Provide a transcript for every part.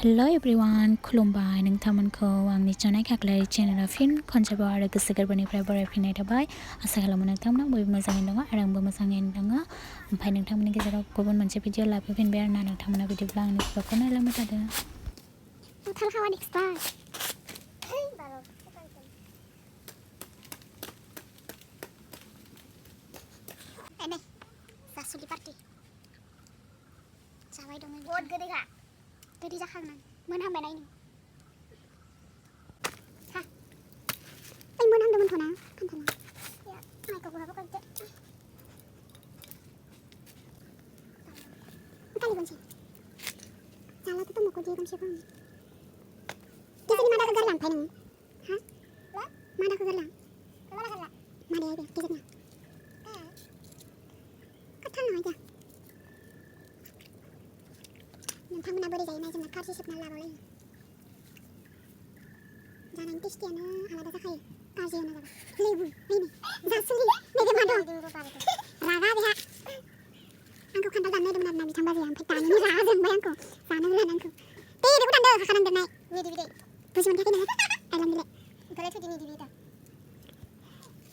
Hello everyone, खुलुमबाय नोंथांमोनखौ आंनि SanaiKhakhlary चेनेलाव फिन खनसेबाव आरो गोसो गोरबोनिफ्राय बरायफिननाय थाबाय। आसा खालामो नोंथांमोना बयबो मोजाङैनो दङ आरो आंबो मोजाङैनो दङ। ओमफ्राय नोंथांमोननि गेजेराव गुबुन मोनसे भिडिअ लाबोफिनबाय आरोना नोंथांमोना बिदिब्ला आंनि भिडिअखौ नायलांबाय थादो। Suli party. Sawai dong. Buat gede kak. Gede jakang nang. Mana hambai nai ni. Hah. Ay mana hambai mana na. Kan thana. Ya. Ay kau berapa kerja? Kali kunci. Jalan tu mau kerja kunci pun. Di sini mana kegerlang pai nang. Hah? Mana kegerlang? Mana kegerlang? Mana ya dia? Di sini. aja. Nonton boleh jadi macam nak kasih sip nala boleh. Jangan tisti ana ala dah kai. Kasih ana dah. Lebu, ini. Zasuli, mege mado. Raga dia. Angku kan dah nai dengan nabi tambah yang petani ni raga bayangku. Sana bulan angku. Teh udah dah kanan dah nai. Video. Terus macam ni. Alhamdulillah. Kalau tu ini video.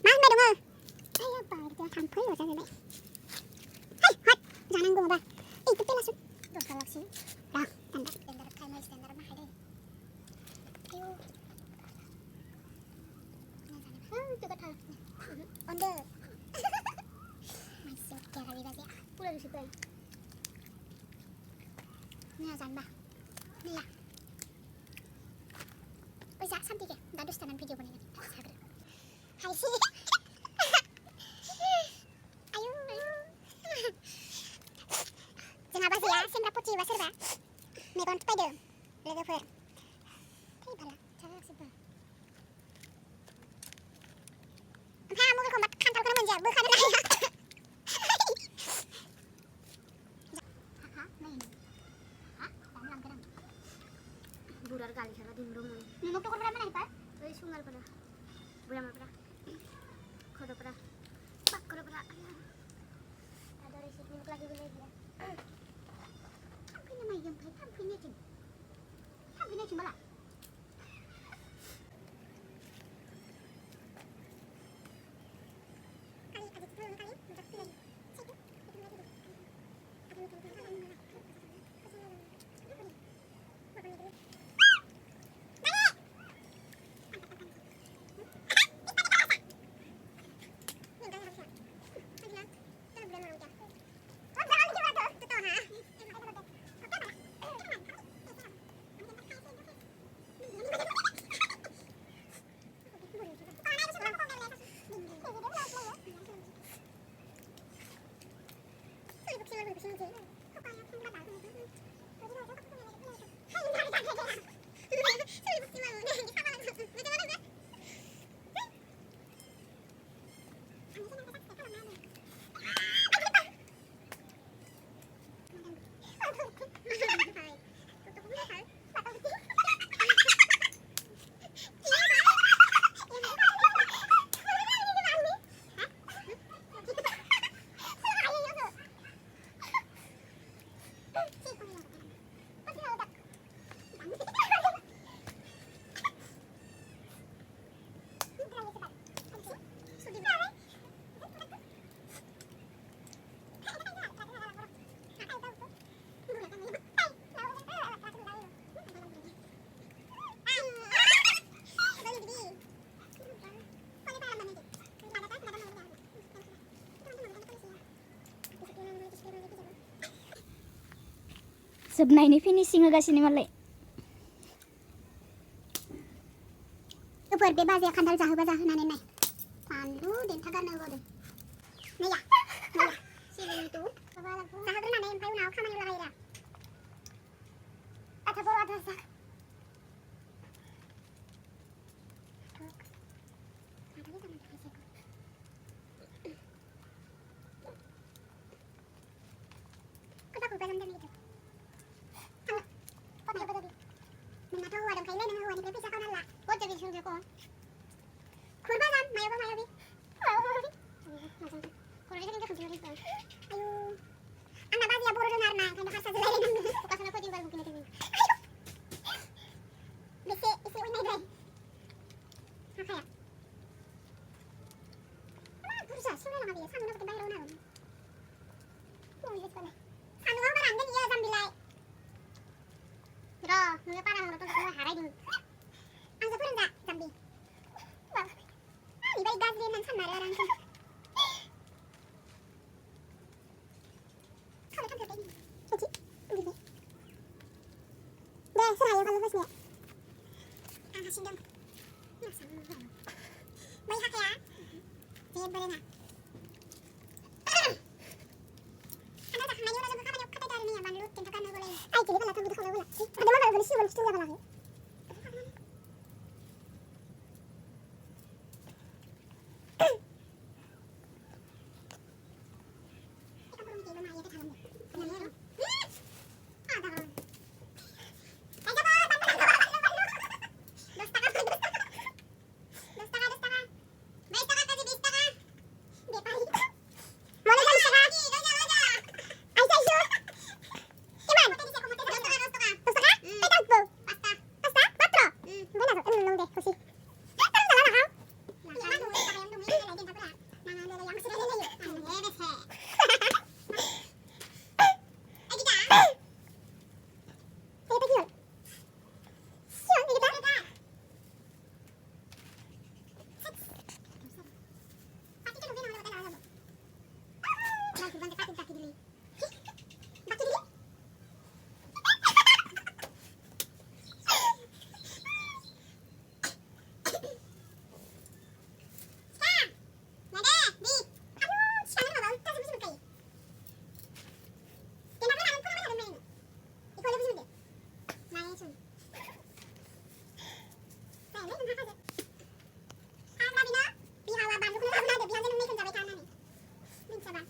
Mas mai dong. Ayo apa dia campur aja ni. Jangan gue ngobah. Itu langsung. Tuh galaksi. Dah, standar kamera standar mah ada. Ayo. Coba tahu. Onde. Masuk ke kali dah ya. Udah di situ. Ni azan bah. Ni ya. Bisa sampai ke. Dadus tanan video ini. Hai sih. Apa sih ya? Sembra putih wasir ba? Megon spider. Lega fer. Kai bala. Cara siapa? Ha, mau kombat kantor kena manja. Bukan ada lagi. Ha, main. Ha, dalam kadang. Burar kali cara dimrung. Nunuk to korban mana, Pak? Oi sungal pada. Bulan pada. Khodo pada. Pak khodo pada. Ada resip nunuk lagi boleh dia. Yang Tham bala. Sebenarnya ini finishing agak sini malah. Upar bebas ya kandal jahu bazah nane nai. Pandu dan tagar nawa deh. Naya, sini itu. Jahu tu nane yang payu nawa kamar yang lain. Ada bawa ada sah. Kita kumpul dalam itu. Tahu ada kain lain yang awak bisa kau nala. Kau jadi suruh kau. Kurban mayo ba mayo bi. Kau ni kan kerja lagi. Ayo. Anak bayi ya bodoh narna. Kan dah kasar lain. Bukan apa tinggal mungkin itu. seraya kalau bosnya. Kasih dong. Banyak ya. Dia boleh nggak? Anda tak hanya udah juga kata dari ni yang baru tentu kan boleh. Ay jadi kalau kamu kalau boleh. Ada mana boleh sih boleh setuju lagi. Coba,